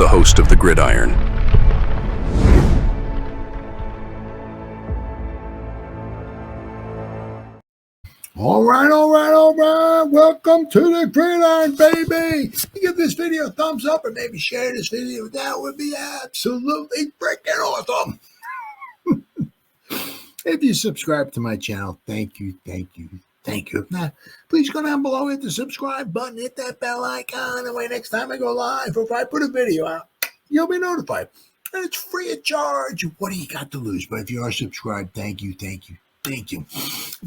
host of the Gridiron. All right. Welcome to the Gridiron, baby. You give this video a thumbs up or maybe share this video. That would be absolutely freaking awesome. If you subscribe to my channel, thank you. If not, please go down below, hit the subscribe button, hit that bell icon. That way next time I go live or if I put a video out, you'll be notified. And it's free of charge. What do you got to lose? But if you are subscribed, thank you. If you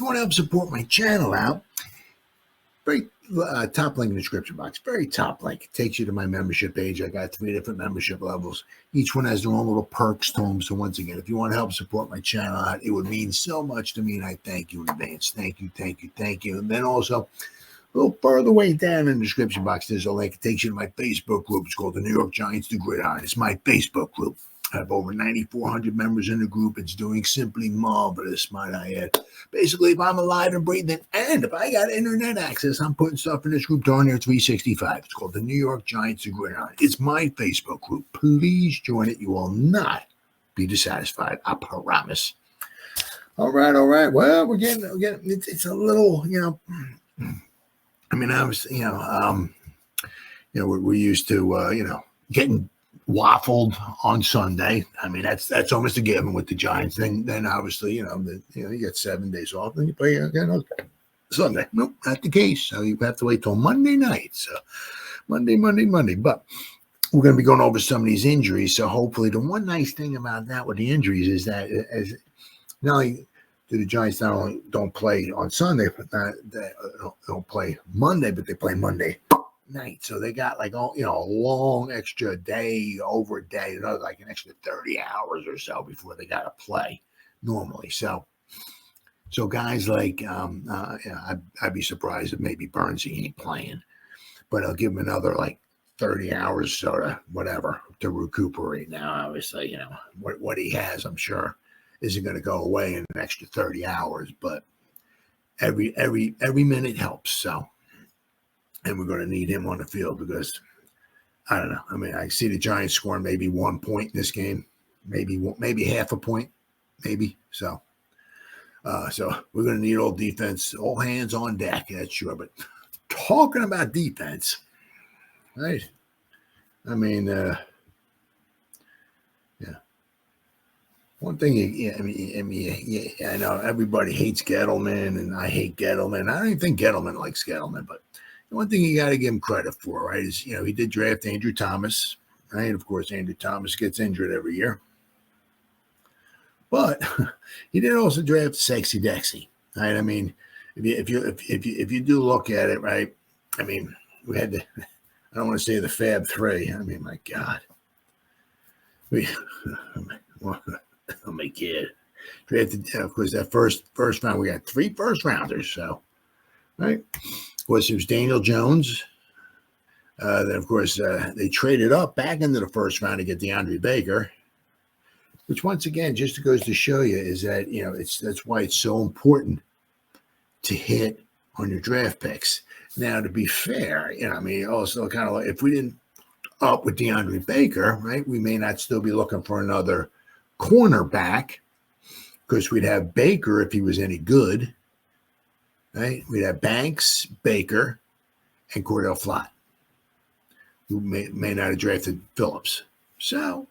want to help support my channel out, very top link in the description box, very top link. It takes you to my membership page. I got 3 different membership levels. Each one has their own little perks to them. So once again, if you want to help support my channel out, it would mean so much to me, and I thank you in advance. Thank you. And then also, a little further way down in the description box, there's a link. It takes you to my Facebook group. It's called the New York Giants Do Gridiron. It's my Facebook group. I have over 9,400 members in the group. It's doing simply marvelous, might I add. Basically, if I'm alive and breathing, and if I got internet access, I'm putting stuff in this group darn near 365. It's called the New York Giants Do Gridiron. It's my Facebook group. Please join it. You will not be dissatisfied. I promise. All right. Well, we're getting it's a little, I mean, I was, we're used to, getting waffled on Sunday. I mean, that's almost a given with the Giants. Then obviously, you get 7 days off and you play again Sunday. Nope, not the case. So you have to wait till Monday night. So Monday. But we're going to be going over some of these injuries. So hopefully, the one nice thing about that with the injuries is that as not only do the Giants not only don't play on Sunday, but they don't play Monday, but they play Monday night. So they got a long extra day, over a day, like an extra 30 hours or so before they got to play normally. So guys like, I'd be surprised if maybe Burnsy ain't playing, but I'll give him another 30 hours so to recuperate. Now, obviously, what he has, I'm sure, isn't going to go away in an extra 30 hours, but every minute helps. So, and we're going to need him on the field because I don't know. I mean, I see the Giants scoring maybe 1 point in this game, maybe half a point, maybe. So we're going to need all defense, all hands on deck. That's sure. But talking about defense, right? I mean, yeah. One thing, I know everybody hates Gettleman, and I hate Gettleman. I don't even think Gettleman likes Gettleman, but the one thing you got to give him credit for, right, is, he did draft Andrew Thomas, right? Of course, Andrew Thomas gets injured every year. But he did also draft Sexy Dexy, right? I mean, if you do look at it, right, I mean, we had I don't want to say the Fab Three. I mean, my God. Oh, my kid. Drafted, of course, that first round, we got 3 first rounders, so, right? Of course, it was Daniel Jones. Then, of course, they traded up back into the first round to get DeAndre Baker, which, once again, just goes to show you is that, that's why it's so important to hit on your draft picks. Now, to be fair, also kind of if we didn't up with DeAndre Baker, right, we may not still be looking for another cornerback because we'd have Baker if he was any good, right? We'd have Banks, Baker, and Cordell Flott, who may not have drafted Phillips. So,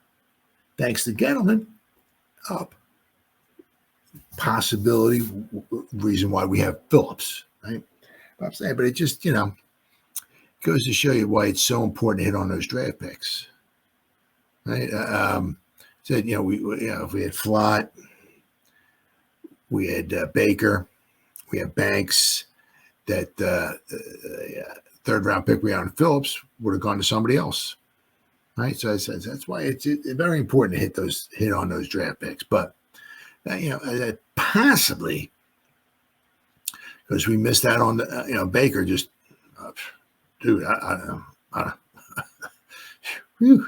thanks to Gettleman, up. Possibility, reason why we have Phillips, right? I'm saying, but it just, goes to show you why it's so important to hit on those draft picks, right? Said, if we had Flott, we had Baker, we had Banks, that third round pick we had on Phillips would have gone to somebody else, right? So that's why it's very important to hit on those draft picks. But possibly because we missed out on the Baker. Just dude, I don't know.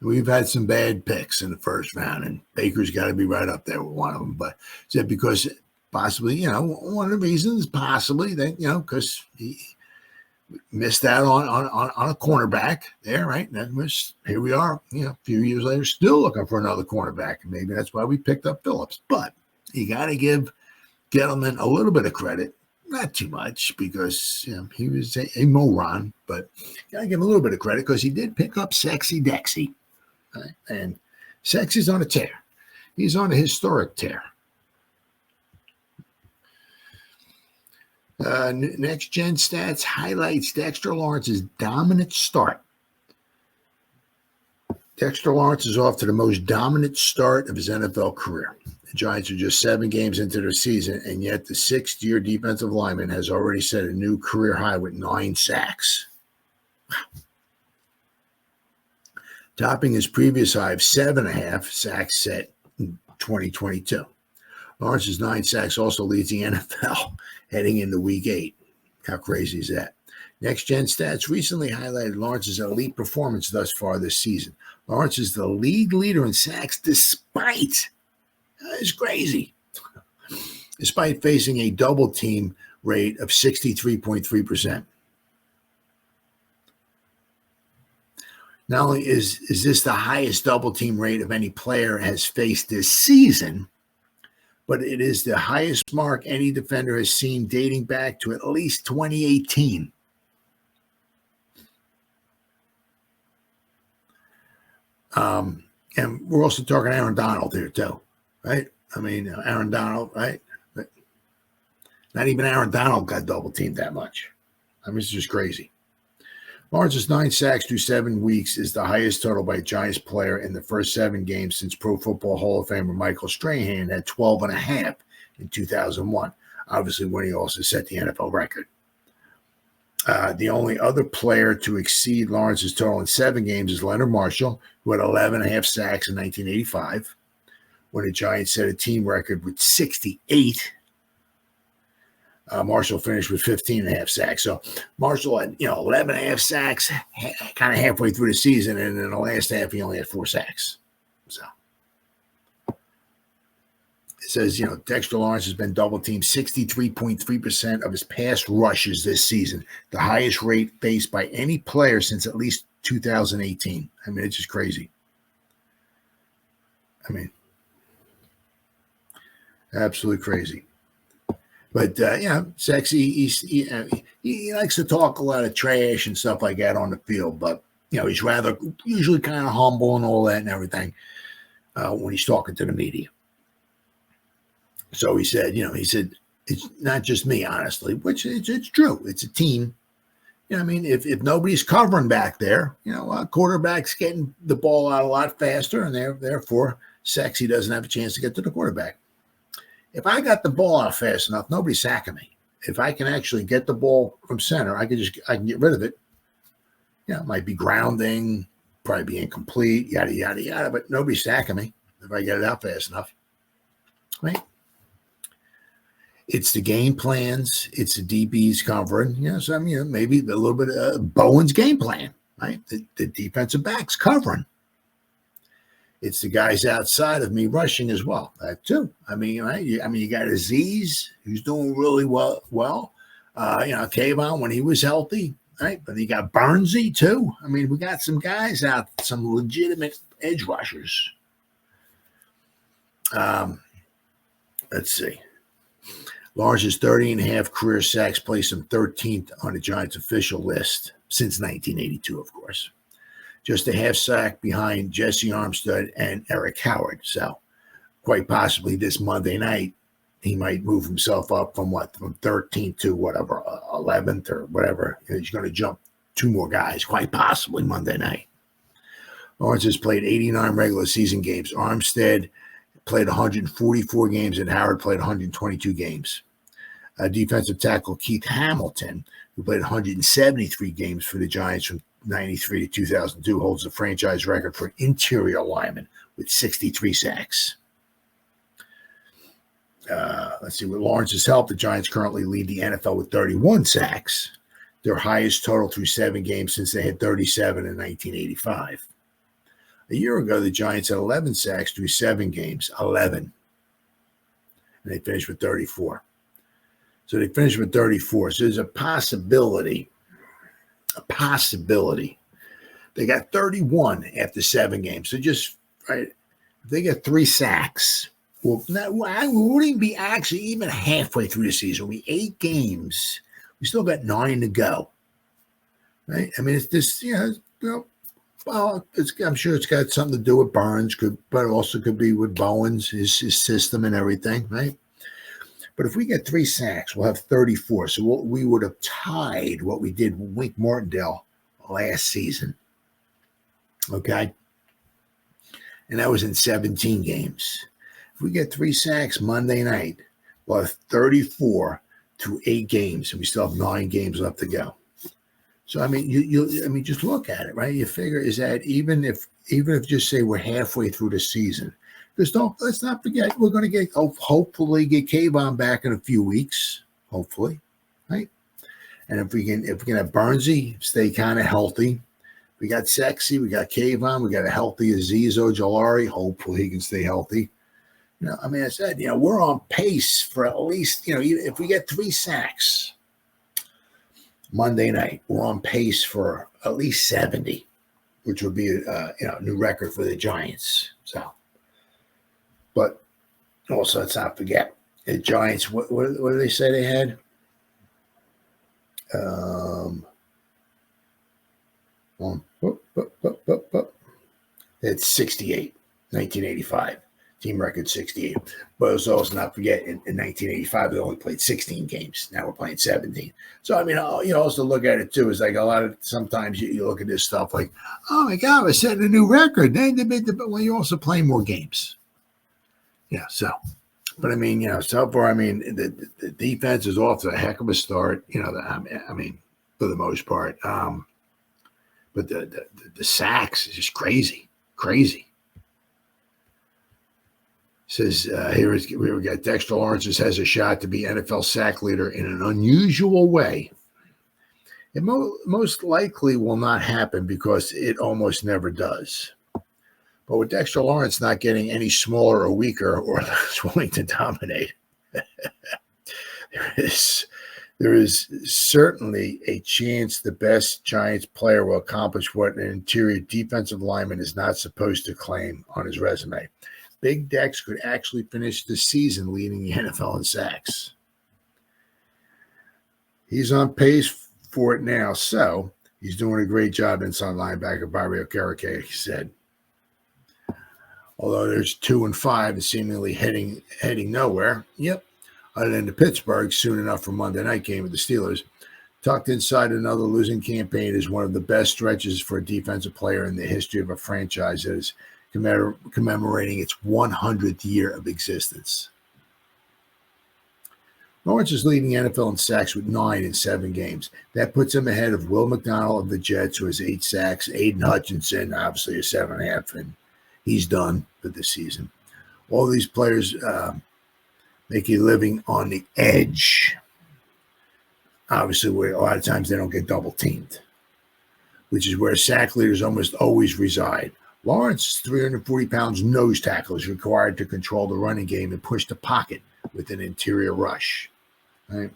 We've had some bad picks in the first round, and Baker's got to be right up there with one of them. But said because possibly, one of the reasons possibly that because Missed out on a cornerback there, right? And that was, here we are, a few years later, still looking for another cornerback. And maybe that's why we picked up Phillips. But you got to give Gettleman a little bit of credit, not too much, because he was a moron, but got to give him a little bit of credit because he did pick up Sexy Dexy. Right? And Sexy's on a tear. He's on a historic tear. Next Gen Stats highlights Dexter Lawrence's dominant start. Dexter Lawrence is off to the most dominant start of his NFL career. The Giants are just 7 games into their season, and yet the 6th-year defensive lineman has already set a new career high with 9 sacks. Wow. Topping his previous high of 7.5 sacks set in 2022. Lawrence's 9 sacks also leads the NFL heading into Week 8. How crazy is that? Next Gen Stats recently highlighted Lawrence's elite performance thus far this season. Lawrence is the league leader in sacks despite, it's crazy, despite facing a double team rate of 63.3%. Not only is this the highest double team rate of any player has faced this season, but it is the highest mark any defender has seen dating back to at least 2018. And we're also talking Aaron Donald here too, right? I mean, Aaron Donald, right? But not even Aaron Donald got double teamed that much. I mean, it's just crazy. Lawrence's 9 sacks through 7 weeks is the highest total by a Giants player in the first 7 games since Pro Football Hall of Famer Michael Strahan had 12.5 in 2001, obviously when he also set the NFL record. The only other player to exceed Lawrence's total in 7 games is Leonard Marshall, who had 11.5 sacks in 1985, when the Giants set a team record with 68. Marshall finished with 15.5 sacks. So Marshall had, 11.5 sacks kind of halfway through the season, and in the last half, he only had 4 sacks. So it says, Dexter Lawrence has been double teamed 63.3% of his pass rushes this season, the highest rate faced by any player since at least 2018. I mean, it's just crazy. I mean, absolutely crazy. But, Sexy, he likes to talk a lot of trash and stuff like that on the field. But, he's rather usually kind of humble and all that and everything when he's talking to the media. So he said, it's not just me, honestly, which it's true. It's a team. If nobody's covering back there, a quarterback's getting the ball out a lot faster, and therefore Sexy doesn't have a chance to get to the quarterback. If I got the ball out fast enough, nobody's sacking me. If I can actually get the ball from center, I can get rid of it. It might be grounding, probably be incomplete, yada, yada, yada, but nobody's sacking me if I get it out fast enough. Right? It's the game plans. It's the DBs covering. Maybe a little bit of Bowen's game plan, right? The defensive backs covering. It's the guys outside of me rushing as well. That too. You got Aziz, who's doing really well. Kayvon when he was healthy, right? But you got Burnsy too. We got some guys out, some legitimate edge rushers. Let's see. Lawrence's 30.5 career sacks placed him 13th on the Giants official list since 1982, of course. Just a half sack behind Jesse Armstead and Eric Howard. So quite possibly this Monday night, he might move himself up from 13th to 11th or whatever. He's going to jump 2 more guys, quite possibly Monday night. Lawrence has played 89 regular season games. Armstead played 144 games and Howard played 122 games. Defensive tackle Keith Hamilton, who played 173 games for the Giants from 93 to 2002, holds the franchise record for interior lineman with 63 sacks. Let's see. With Lawrence's help, the Giants currently lead the NFL with 31 sacks, their highest total through 7 games since they had 37 in 1985. A year ago, the Giants had 11 sacks through 7 games, 11. And they finished with 34. So they finished with 34. So there's a possibility a possibility. They got 31 after 7 games. So just, right, if they get 3 sacks, well, we wouldn't even be actually even halfway through the season. We'll be 8 games. We still got 9 to go. Right? I mean, it's this, well, I'm sure it's got something to do with Burns, but also could be with Bowen's, his system and everything, right? But if we get 3 sacks, we'll have 34. So we would have tied what we did with Wink Martindale last season. Okay? And that was in 17 games. If we get 3 sacks Monday night, we'll have 34 through 8 games, and we still have 9 games left to go. So I mean, you just look at it, right? You figure is that even if just say we're halfway through the season, because let's not forget we're going to hopefully get Kayvon back in a few weeks, hopefully, right? And if we can have Burnsy stay kind of healthy, we got Sexy, we got Kayvon, we got a healthy Azeez Ojulari. Hopefully he can stay healthy. I mean, I said, we're on pace for at least, if we get 3 sacks Monday night, we're on pace for at least 70, which would be a new record for the Giants. So, but also let's not forget the Giants. What do they say they had? It's 68, 1985. Team record 68. But let's also not forget, in 1985, they only played 16 games. Now we're playing 17. So, I mean, also look at it, too. It's like sometimes you look at this stuff like, oh, my God, we're setting a new record. Well, you also play more games. Yeah, so. But, I mean, so far, I mean, the defense is off to a heck of a start, I mean, for the most part. But the sacks is just crazy. Says here we got Dexter Lawrence has a shot to be NFL sack leader in an unusual way. It most likely will not happen because it almost never does. But with Dexter Lawrence not getting any smaller or weaker or less willing to dominate, there is certainly a chance the best Giants player will accomplish what an interior defensive lineman is not supposed to claim on his resume. Big Dex could actually finish the season leading the NFL in sacks. He's on pace for it now, so he's doing a great job inside linebacker Barrio Carrique, he said. Although there's 2 and 5 and seemingly heading nowhere. Yep. Other than the Pittsburgh, soon enough for Monday night game with the Steelers. Tucked inside another losing campaign is one of the best stretches for a defensive player in the history of a franchise that is commemorating its 100th year of existence. Lawrence is leading the NFL in sacks with 9 in 7 games. That puts him ahead of Will McDonald of the Jets, who has 8 sacks. Aiden Hutchinson, obviously, is 7.5, and he's done for this season. All these players make a living on the edge. Obviously, where a lot of times they don't get double teamed, which is where sack leaders almost always reside. Lawrence's 340 pounds nose tackle is required to control the running game and push the pocket with an interior rush. Right?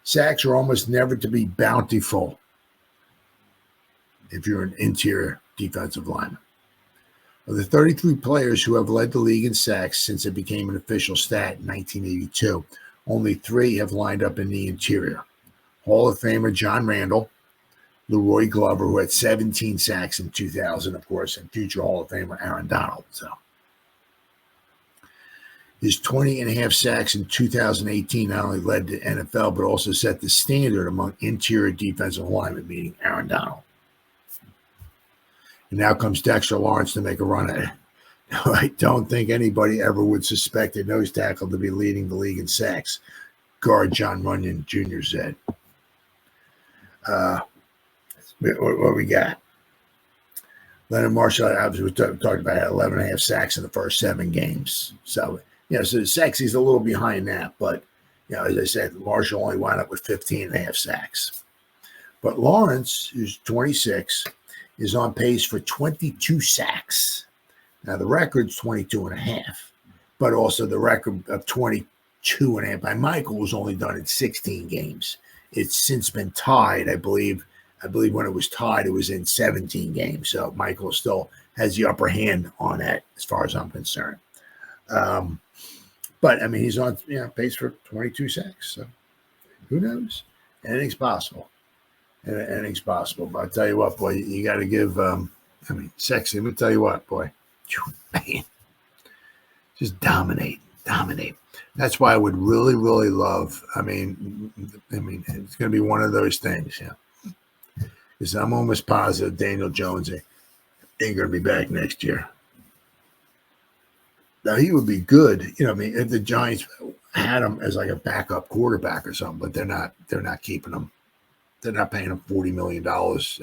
Sacks are almost never to be bountiful if you're an interior defensive lineman. Of the 33 players who have led the league in sacks since it became an official stat in 1982, only 3 have lined up in the interior. Hall of Famer John Randall, Leroy Glover, who had 17 sacks in 2000, of course, and future Hall of Famer Aaron Donald. So his 20.5 sacks in 2018 not only led the NFL, but also set the standard among interior defensive linemen, meaning Aaron Donald. And now comes Dexter Lawrence to make a run at it. Now, I don't think anybody ever would suspect a nose tackle to be leading the league in sacks, guard John Runyon Jr. said. What we got? Leonard Marshall, obviously, we talked about, had 11.5 sacks in the first 7 games. So, so Sexy's a little behind that. But, as I said, Marshall only wound up with 15.5 sacks. But Lawrence, who's 26, is on pace for 22 sacks. Now, the record's 22.5, but also the record of 22.5 by Michael was only done in 16 games. It's since been tied, I believe, I believe when it was tied, it was in 17 games. So Michael still has the upper hand on that, as far as I'm concerned. But I mean, he's on pace for 22 sacks. So who knows? Anything's possible. Anything's possible. But I'll tell you what, boy, you got to give. Sexy. Let me tell you what, boy. Man, just dominate. That's why I would really, really love. I mean, it's going to be one of those things, because I'm almost positive Daniel Jones ain't going to be back next year. Now he would be good, if the Giants had him as like a backup quarterback or something, but they're not keeping him. They're not paying him $40 million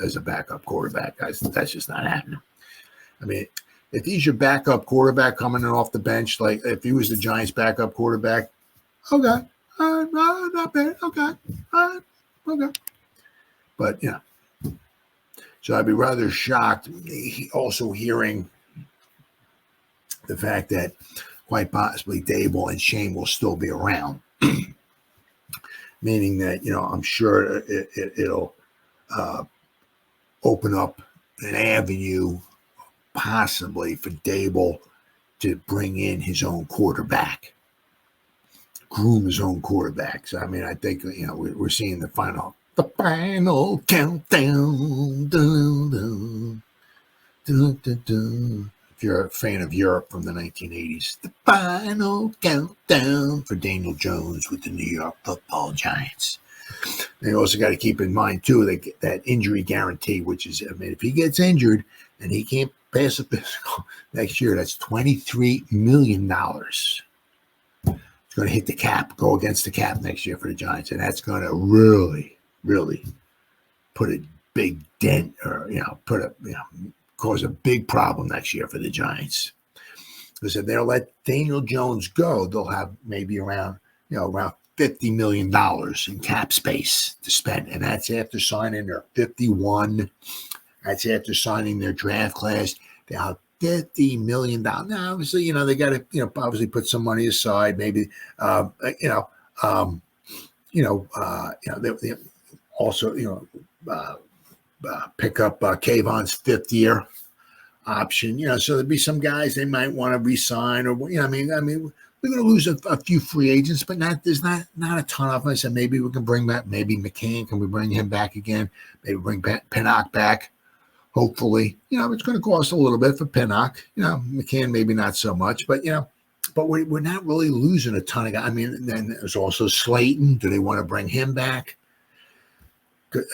as a backup quarterback, guys. That's just not happening. I mean, if he's your backup quarterback coming in off the bench, like if he was the Giants' backup quarterback, okay, not bad, okay, okay. But so I'd be rather shocked also hearing the fact that quite possibly Dable and Shane will still be around, meaning that I'm sure it'll open up an avenue possibly for Dable to bring in his own quarterback, groom his own quarterback. So I mean, I think we're seeing the final countdown. Dun, dun, dun, dun, dun. If you're a fan of Europe from the 1980s, the final countdown for Daniel Jones with the New York Football Giants. They also got to keep in mind too that injury guarantee, which is, if he gets injured and he can't pass a physical next year, that's $23 million. It's going to hit the cap, go against the cap next year for the Giants, and that's going to really, really put a big dent, or cause a big problem next year for the Giants. Because if they'll let Daniel Jones go, they'll have maybe around $50 million in cap space to spend, and that's after signing their 51. That's after signing their draft class. They have $50 million. Now, obviously, they got to, obviously put some money aside. Maybe, they also, pick up Kayvon's 5th year option. So there'd be some guys they might want to re-sign, or we're going to lose a few free agents, but there's not a ton of us. And maybe we can bring back, maybe McCann. Can we bring him back again? Maybe bring Pinnock back. Hopefully, it's going to cost a little bit for Pinnock. McCann maybe not so much, but but we're not really losing a ton of guys. I mean, then there's also Slayton. Do they want to bring him back?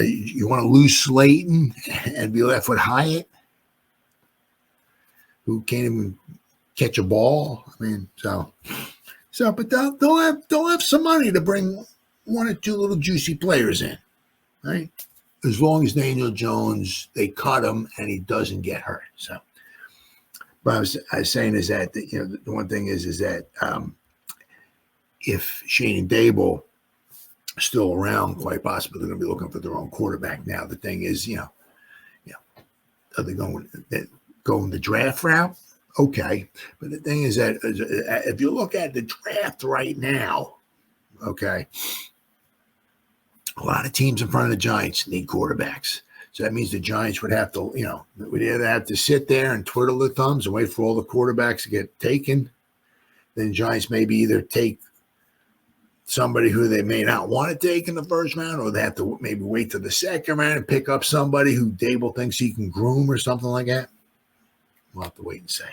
You want to lose Slayton and be left with Hyatt, who can't even catch a ball. I mean, but they'll have some money to bring one or two little juicy players in, right? As long as Daniel Jones, they cut him and he doesn't get hurt. So, but I was saying is that the one thing is that if Shane and Dable are still around, quite possibly they're going to be looking for their own quarterback. Now the thing is, are they going the draft route? Okay, but the thing is that if you look at the draft right now, okay, a lot of teams in front of the Giants need quarterbacks. So that means the Giants would have to, would either have to sit there and twiddle their thumbs and wait for all the quarterbacks to get taken. Then the Giants maybe either take somebody who they may not want to take in the first round, or they have to maybe wait till the second round and pick up somebody who Dable thinks he can groom or something like that. We'll have to wait and see.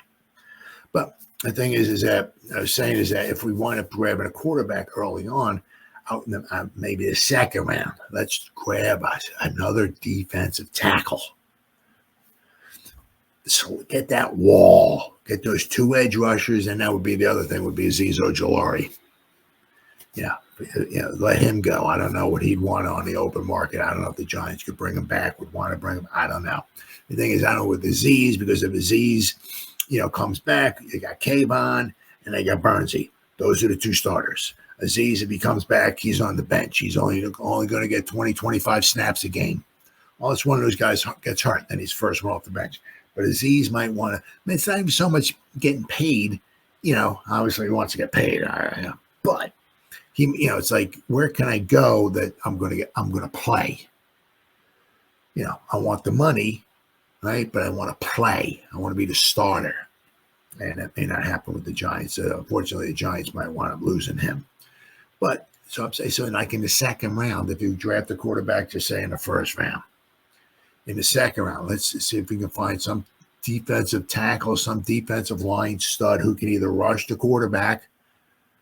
But the thing is that I was saying is that if we wind up grabbing a quarterback early on, out in maybe the second round, let's grab another defensive tackle. So get that wall, get those 2 edge rushers, and that would be the other thing would be Azeez Ojulari. Let him go. I don't know what he'd want on the open market. I don't know if the Giants could bring him back, would want to bring him. I don't know. The thing is, I don't know with Azeez, because if Azeez, comes back, you got Kayvon and they got Bernsey. Those are the 2 starters. Azeez, if he comes back, he's on the bench. He's only going to get 20, 25 snaps a game. Unless one of those guys gets hurt, then he's first one off the bench. But Azeez might want to. It's not even so much getting paid. Obviously he wants to get paid. But he, it's like, where can I go that I'm going to play? I want the money, right? But I want to play. I want to be the starter. And that may not happen with the Giants. Unfortunately, the Giants might wind up losing him. But so I'm saying, so like in the second round, if you draft a quarterback, just say in the first round, in the second round, let's see if we can find some defensive tackle, some defensive line stud who can either rush the quarterback,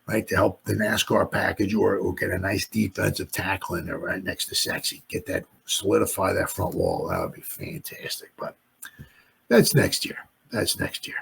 right, to help the NASCAR package, or get a nice defensive tackle in there right next to Sexy. Get that, solidify that front wall. That would be fantastic. But that's next year. That's next year.